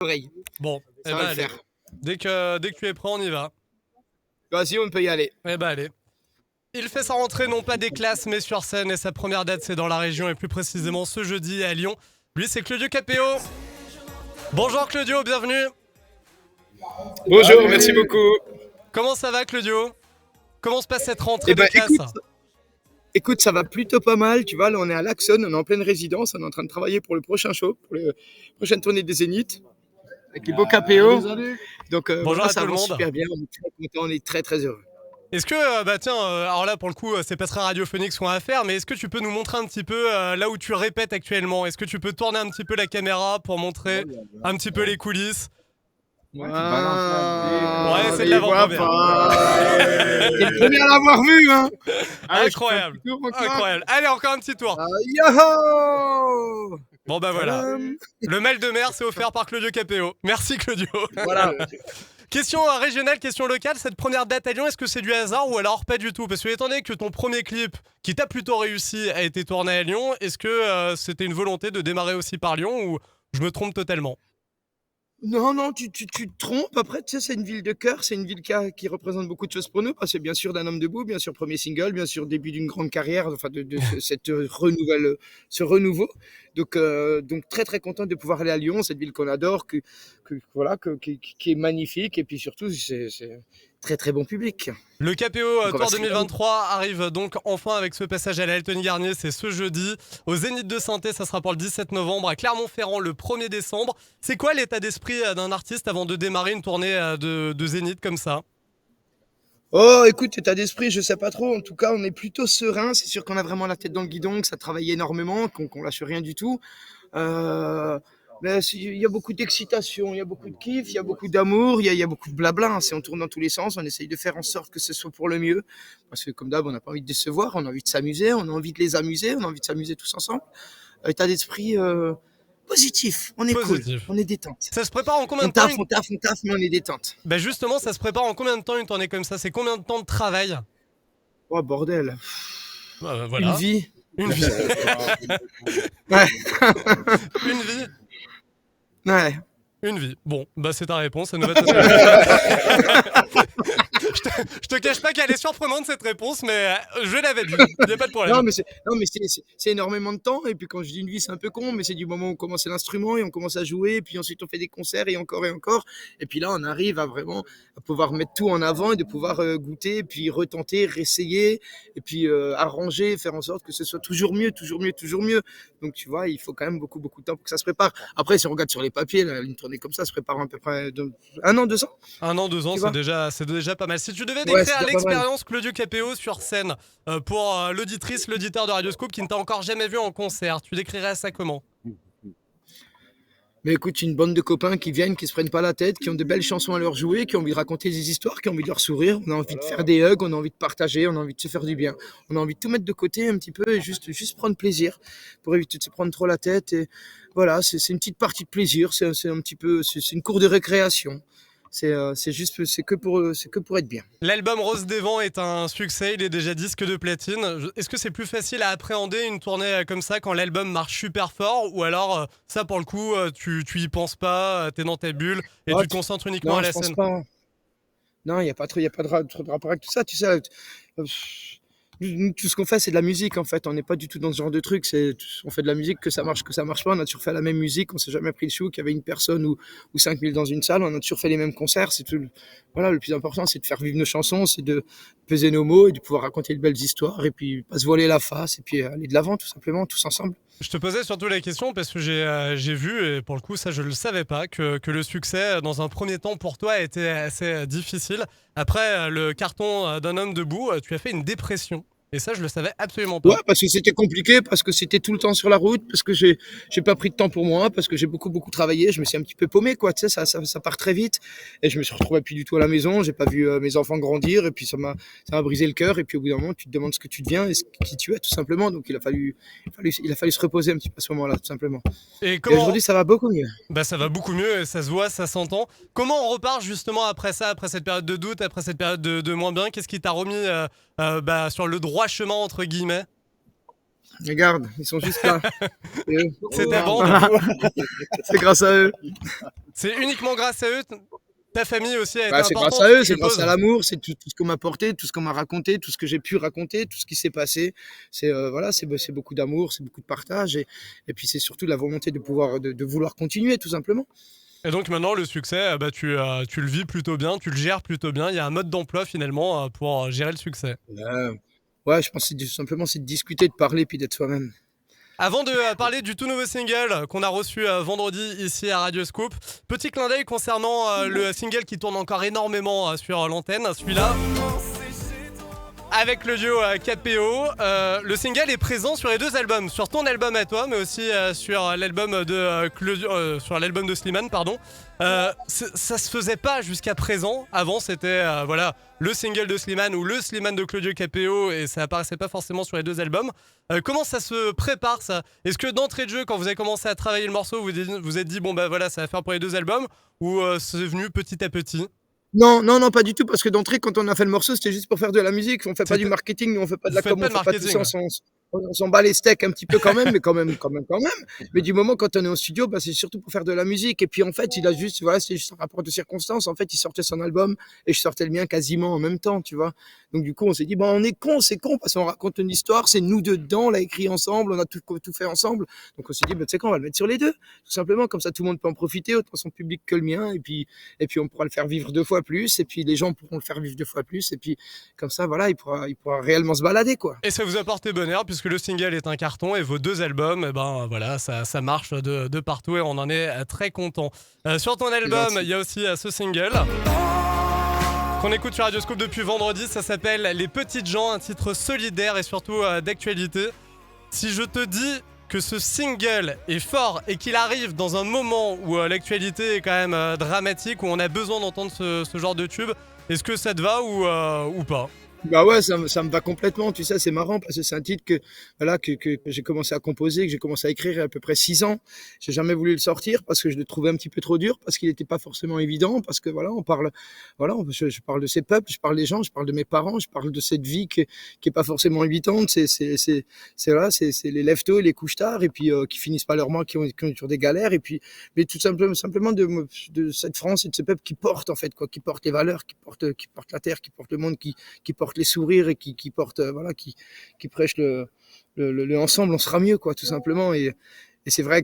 Oreille. Bon, Ça va le allez. faire. Dès que tu es prêt, on y va. Vas-y, on peut y aller. Allez. Il fait sa rentrée non pas des classes mais sur scène et sa première date c'est dans la région et plus précisément ce jeudi à Lyon. Lui c'est Claudio Capéo. Bonjour Claudio, bienvenue. Bonjour, merci beaucoup. Comment ça va Claudio? Comment se passe cette rentrée des classes? Écoute, ça va plutôt pas mal. Tu vois, là, on est à l'Axon, on est en pleine résidence, on est en train de travailler pour le prochain show, pour la prochaine tournée des Zéniths, avec les beaux KPO. Donc, bonjour voilà, à ça tout le avance monde. super bien, on est très contents, on est très très heureux. Est-ce que, alors là pour le coup c'est pas très radiophonique ce qu'on va faire, mais est-ce que tu peux nous montrer un petit peu là où tu répètes actuellement? Est-ce que tu peux tourner un petit peu la caméra pour montrer un petit peu les coulisses? Ouais, c'est de l'avant-première. T'es le premier à l'avoir vu, hein. Incroyable, incroyable. Allez, encore un petit tour. Yo. Bon bah voilà. Le mal de mer c'est offert par Claudio Capéo. Merci Claudio. Voilà. Question régionale, question locale, cette première date à Lyon, est-ce que c'est du hasard ou alors pas du tout? Parce que étant donné que ton premier clip, qui t'a plutôt réussi, a été tourné à Lyon, est-ce que c'était une volonté de démarrer aussi par Lyon ou je me trompe totalement? Non, tu te trompes. Après, tu sais, c'est une ville de cœur, c'est une ville qui représente beaucoup de choses pour nous. Parce que bien sûr, d'un homme debout, bien sûr, premier single, bien sûr, début d'une grande carrière, enfin, de cette ce renouveau. Donc, très, très content de pouvoir aller à Lyon, cette ville qu'on adore, qui est magnifique. Et puis surtout, c'est très, très bon public. Le KPO Tour 2023 arrive donc enfin avec ce passage à la Elton Garnier, c'est ce jeudi. Au Zénith de Saint-Étienne, ça sera pour le 17 novembre. À Clermont-Ferrand, le 1er décembre. C'est quoi l'état d'esprit d'un artiste avant de démarrer une tournée de Zénith comme ça? Oh, écoute, état d'esprit, je sais pas trop. En tout cas, on est plutôt serein. C'est sûr qu'on a vraiment la tête dans le guidon, que ça travaille énormément, qu'on lâche rien du tout. Mais il y a beaucoup d'excitation, il y a beaucoup de kiff, il y a beaucoup d'amour, il y a beaucoup de blabla. Hein. On tourne dans tous les sens, on essaye de faire en sorte que ce soit pour le mieux. Parce que comme d'hab, on n'a pas envie de décevoir, on a envie de s'amuser, on a envie de les amuser, on a envie de s'amuser tous ensemble. État d'esprit positif, on est Positif. cool, on est détente. Ça se prépare en combien de temps? On taffe, mais on est détente. Bah justement, ça se prépare en combien de temps une tournée comme ça? C'est combien de temps de travail? Oh bordel. Voilà. Une vie. Une vie. Ouais. Une vie. Ouais. Une vie. Bon, bah c'est ta réponse, ça nous va je te cache pas qu'elle est surprenante cette réponse, mais je l'avais dit, il n'y a pas de problème. Non, mais c'est énormément de temps. Et puis quand je dis une vie, c'est un peu con, mais c'est du moment où on commence l'instrument et on commence à jouer. Et puis ensuite, on fait des concerts et encore et encore. Et puis là, on arrive à vraiment à pouvoir mettre tout en avant et de pouvoir goûter, puis retenter, réessayer, et puis arranger, faire en sorte que ce soit toujours mieux, toujours mieux, toujours mieux. Donc tu vois, il faut quand même beaucoup, beaucoup de temps pour que ça se prépare. Après, si on regarde sur les papiers, là, une tournée comme ça se prépare à peu près 1 an, 2 ans. 1 an, 2 ans, c'est déjà pas mal. Si tu devais décrire l'expérience Claudio Capéo sur scène pour l'auditrice, l'auditeur de Radioscoop qui ne t'a encore jamais vu en concert, tu décrirais ça comment? Mais écoute, une bande de copains qui viennent, qui se prennent pas la tête, qui ont de belles chansons à leur jouer, qui ont envie de raconter des histoires, qui ont envie de leur sourire. On a envie de faire des hugs, on a envie de partager, on a envie de se faire du bien. On a envie de tout mettre de côté un petit peu et juste prendre plaisir pour éviter de se prendre trop la tête. Et voilà, c'est une petite partie de plaisir. C'est un petit peu, c'est une cour de récréation. C'est que pour être bien. L'album Rose des Vents est un succès, il est déjà disque de platine. Est-ce que c'est plus facile à appréhender une tournée comme ça quand l'album marche super fort, ou alors ça pour le coup tu y penses pas, t'es dans ta bulle et tu te concentres uniquement à la scène? Non, il n'y a pas trop de rapport avec tout ça, tu sais. Tout ce qu'on fait, c'est de la musique en fait. On n'est pas du tout dans ce genre de truc. On fait de la musique, que ça marche pas. On a toujours fait la même musique. On s'est jamais pris le chou qu'il y avait une personne ou 5000 dans une salle. On a toujours fait les mêmes concerts. C'est tout. Voilà, le plus important, c'est de faire vivre nos chansons, c'est de peser nos mots et de pouvoir raconter de belles histoires et puis pas se voiler la face et puis aller de l'avant tout simplement, tous ensemble. Je te posais surtout la question parce que j'ai vu, et pour le coup ça je le savais pas, que le succès dans un premier temps pour toi était assez difficile. Après le carton d'un homme debout, tu as fait une dépression. Et ça je le savais absolument pas. Ouais, parce que c'était compliqué, parce que c'était tout le temps sur la route, parce que j'ai pas pris de temps pour moi, parce que j'ai beaucoup travaillé, je me suis un petit peu paumé, quoi, tu sais, ça part très vite, et je me suis retrouvé plus du tout à la maison, j'ai pas vu mes enfants grandir, et puis ça m'a brisé le cœur, et puis au bout d'un moment, tu te demandes ce que tu deviens et qui tu es, tout simplement, donc il a fallu se reposer un petit peu à ce moment-là, tout simplement. Et aujourd'hui, ça va beaucoup mieux. Bah ça va beaucoup mieux, et ça se voit, ça s'entend. Comment on repart justement après ça, après cette période de doute, après cette période de moins bien? Qu'est-ce qui t'a remis sur le droit chemin entre guillemets? Regarde, ils sont juste là. C'est eux. C'est ta bande. C'est grâce à eux. C'est uniquement grâce à eux. Ta famille aussi a été C'est importante. grâce à eux, je c'est grâce suppose. à l'amour, c'est tout ce qu'on m'a apporté, tout ce qu'on m'a raconté, tout ce que j'ai pu raconter, tout ce qui s'est passé. C'est voilà, c'est beaucoup d'amour, c'est beaucoup de partage et puis c'est surtout la volonté de pouvoir de vouloir continuer tout simplement. Et donc maintenant, le succès, tu le vis plutôt bien, tu le gères plutôt bien. Il y a un mode d'emploi finalement pour gérer le succès. Ouais, je pense que tout simplement c'est de discuter, de parler puis d'être soi-même. Avant de parler du tout nouveau single qu'on a reçu vendredi ici à Radio Scoop, petit clin d'œil concernant le single qui tourne encore énormément sur l'antenne, celui-là. Avec le duo KPO, le single est présent sur les deux albums, sur ton album à toi, mais aussi sur l'album sur l'album de Slimane, pardon. Ça se faisait pas jusqu'à présent. Avant, c'était voilà le single de Slimane ou le Slimane de Claudio Capéo, et ça apparaissait pas forcément sur les deux albums. Comment ça se prépare ça? Est-ce que d'entrée de jeu, quand vous avez commencé à travailler le morceau, vous êtes dit bon bah voilà, ça va faire pour les deux albums, ou c'est venu petit à petit? Non, non, non, pas du tout, parce que d'entrée, quand on a fait le morceau, c'était juste pour faire de la musique. On fait pas du C'était- marketing, on fait pas de Vous la faites com, pas on de fait pas tout marketing, ça. ouais. On s'en bat les steaks un petit peu quand même, mais quand même. Mais du moment quand on est au studio, c'est surtout pour faire de la musique. Et puis en fait, c'est juste un rapport de circonstances. En fait, il sortait son album et je sortais le mien quasiment en même temps, tu vois. Donc du coup, on s'est dit, bon, on est con, c'est con, parce qu'on raconte une histoire, c'est nous dedans, on l'a écrit ensemble, on a tout fait ensemble. Donc on s'est dit, tu sais quoi, on va le mettre sur les deux, tout simplement, comme ça tout le monde peut en profiter, autant son public que le mien, et puis on pourra le faire vivre 2 fois plus, et puis les gens pourront le faire vivre 2 fois plus, et puis comme ça, voilà, il pourra réellement se balader, quoi. Et ça vous a porté bonheur puisque le single est un carton et vos deux albums, eh ben voilà, ça marche de partout et on en est très content. Sur ton album, il y a aussi ce single qu'on écoute sur Radio Scoop depuis vendredi. Ça s'appelle Les Petites Gens, un titre solidaire et surtout d'actualité. Si je te dis que ce single est fort et qu'il arrive dans un moment où l'actualité est quand même dramatique, où on a besoin d'entendre ce genre de tube, est-ce que ça te va ou pas? Bah ouais, ça me va complètement. Tu sais, c'est marrant parce que c'est un titre que j'ai commencé à composer, que j'ai commencé à écrire il y a à peu près 6 ans. J'ai jamais voulu le sortir parce que je le trouvais un petit peu trop dur, parce qu'il n'était pas forcément évident, parce que je parle de ces peuples, je parle des gens, je parle de mes parents, je parle de cette vie qui est pas forcément évidente. C'est les lève-tôt et les couches tard, et puis qui finissent pas leur mois, qui ont toujours des galères, et puis mais tout simplement de cette France et de ce peuple qui porte en fait quoi, qui porte les valeurs, qui porte la terre, qui porte le monde, qui porte les sourires et qui porte qui prêche le ensemble on sera mieux quoi, tout simplement. Et c'est vrai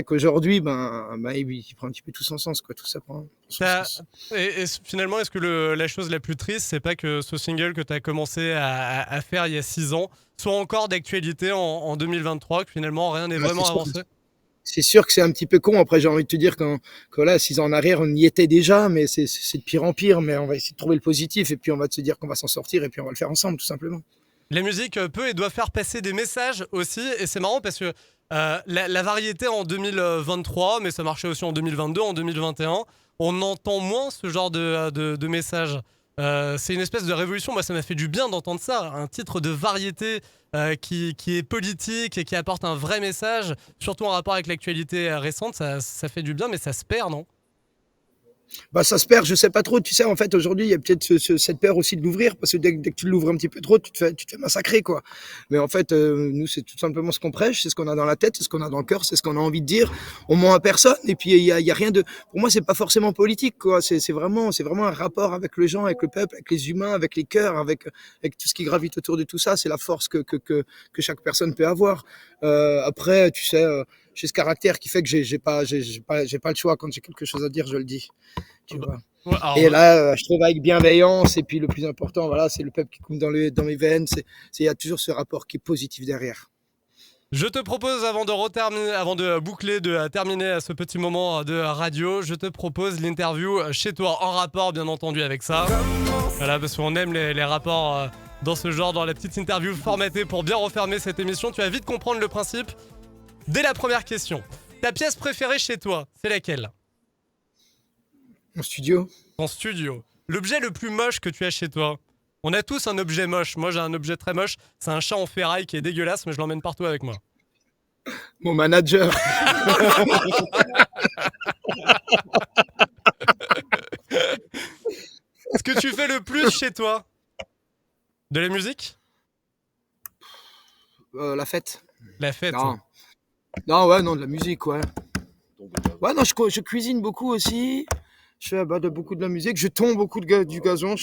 qu'aujourd'hui il prend un petit peu tout son sens quoi, tout ça prend son sens. Et finalement, est-ce que la chose la plus triste, c'est pas que ce single que tu as commencé à faire il y a 6 ans soit encore d'actualité en 2023, que finalement rien n'est vraiment avancé? C'est sûr que c'est un petit peu con. Après, j'ai envie de te dire que là, 6 ans en arrière, on y était déjà, mais c'est de pire en pire. Mais on va essayer de trouver le positif et puis on va se dire qu'on va s'en sortir et puis on va le faire ensemble, tout simplement. La musique peut et doit faire passer des messages aussi, et c'est marrant parce que la variété en 2023, mais ça marchait aussi en 2022, en 2021, on entend moins ce genre de messages. C'est une espèce de révolution. Moi, ça m'a fait du bien d'entendre ça. Un titre de variété qui est politique et qui apporte un vrai message, surtout en rapport avec l'actualité récente, ça fait du bien, mais ça se perd, non? Ça se perd, je sais pas trop. Tu sais, en fait, aujourd'hui, il y a peut-être cette peur aussi de l'ouvrir, parce que dès que tu l'ouvres un petit peu trop, tu te fais massacrer, quoi. Mais en fait, nous, c'est tout simplement ce qu'on prêche, c'est ce qu'on a dans la tête, c'est ce qu'on a dans le cœur, c'est ce qu'on a envie de dire. On ment à personne, et puis il y a rien de. Pour moi, c'est pas forcément politique, quoi. C'est vraiment un rapport avec les gens, avec le peuple, avec les humains, avec les cœurs, avec tout ce qui gravite autour de tout ça. C'est la force que chaque personne peut avoir. Après, tu sais. J'ai ce caractère qui fait que j'ai pas le choix. Quand j'ai quelque chose à dire, je le dis. Tu vois. Ouais, alors, Et là, je trouve avec bienveillance, et puis le plus important, voilà, c'est le peuple qui coule dans mes veines. Il y a toujours ce rapport qui est positif derrière. je te propose, avant de boucler, de terminer ce petit moment de radio, je te propose l'interview chez toi, en rapport bien entendu avec ça. Voilà, parce qu'on aime les rapports dans ce genre, dans la petite interview formatée pour bien refermer cette émission. Tu vas vite comprendre le principe. Dès la première question, ta pièce préférée chez toi, c'est laquelle? En studio. En studio. L'objet le plus moche que tu as chez toi? On a tous un objet moche. Moi, j'ai un objet très moche. C'est un chat en ferraille qui est dégueulasse, mais je l'emmène partout avec moi. Mon manager. Ce que tu fais le plus chez toi? De la musique? La fête. La fête. Non. Non, ouais, non, de la musique, ouais. Ouais, non, je cuisine beaucoup aussi. Je fais beaucoup de la musique. Je tombe beaucoup du gazon. En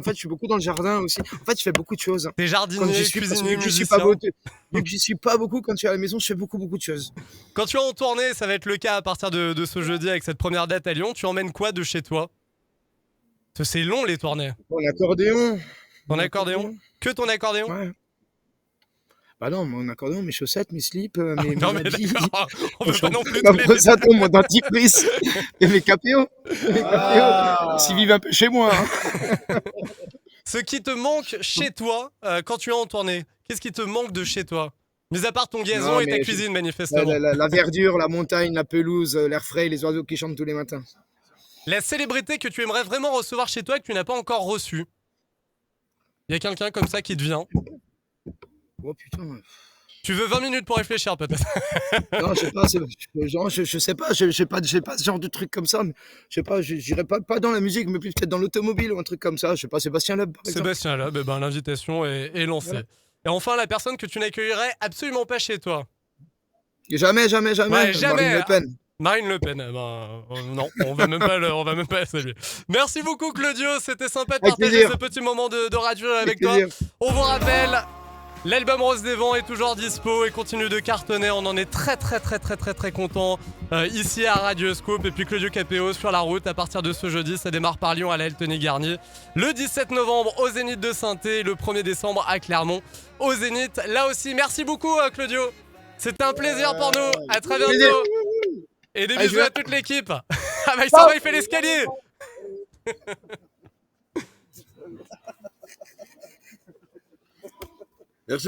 fait, je suis beaucoup dans le jardin aussi. En fait, je fais beaucoup de choses. T'es Quand jardinier, j'y suis, parce que cuisinier, vu que j'y suis pas musicien. vu que j'y suis pas beaucoup quand je suis à la maison, je fais beaucoup de choses. Quand tu es en tournée, ça va être le cas à partir de ce jeudi avec cette première date à Lyon. Tu emmènes quoi de chez toi? Parce que c'est long les tournées. Mon accordéon. Ton Mon accordéon? Que ton accordéon? Ouais. Bah non, mon accordéon, mes chaussettes, mes slips, Non mes mais habits, d'accord, on mon veut pas non plus mon tous les brosse-à-dents, mon dentifrice et mes capéos. S'ils vivent un peu chez moi. Hein. Ce qui te manque chez toi quand tu es en tournée, qu'est-ce qui te manque de chez toi? Mis à part ton gazon Non, et ta mais cuisine, manifestement. la verdure, la montagne, la pelouse, l'air frais, les oiseaux qui chantent tous les matins. La célébrité que tu aimerais vraiment recevoir chez toi et que tu n'as pas encore reçue. Il y a quelqu'un comme ça qui te vient. Oh putain. Tu veux 20 minutes pour réfléchir peut-être? Non, je sais pas, je sais pas, j'ai pas ce genre de truc comme ça. Mais, je sais pas, j'irai pas dans la musique, mais plus peut-être dans l'automobile ou un truc comme ça. Je sais pas, Sébastien Loeb, par exemple. Sébastien Loeb, eh ben, l'invitation est lancée. Voilà. Et enfin, la personne que tu n'accueillerais absolument pas chez toi. Jamais. Ouais, jamais. Marine Le Pen. Marine Le Pen, eh ben, non, on va même pas la saluer. Merci beaucoup Claudio, c'était sympa de Avec partager plaisir. ce petit moment de radio Avec avec toi. plaisir. On vous rappelle, l'album Rose des Vents est toujours dispo et continue de cartonner. On en est très content ici à Radioscope. Et puis Claudio Capéo sur la route à partir de ce jeudi. Ça démarre par Lyon à la Eltony Garnier. Le 17 novembre au Zénith de Saint-Étienne. Le 1er décembre à Clermont au Zénith. Là aussi, merci beaucoup Claudio. C'était un plaisir pour nous. À très bientôt. Et des bisous à toute l'équipe. Ah bah il s'en va, il fait l'escalier. Merci beaucoup.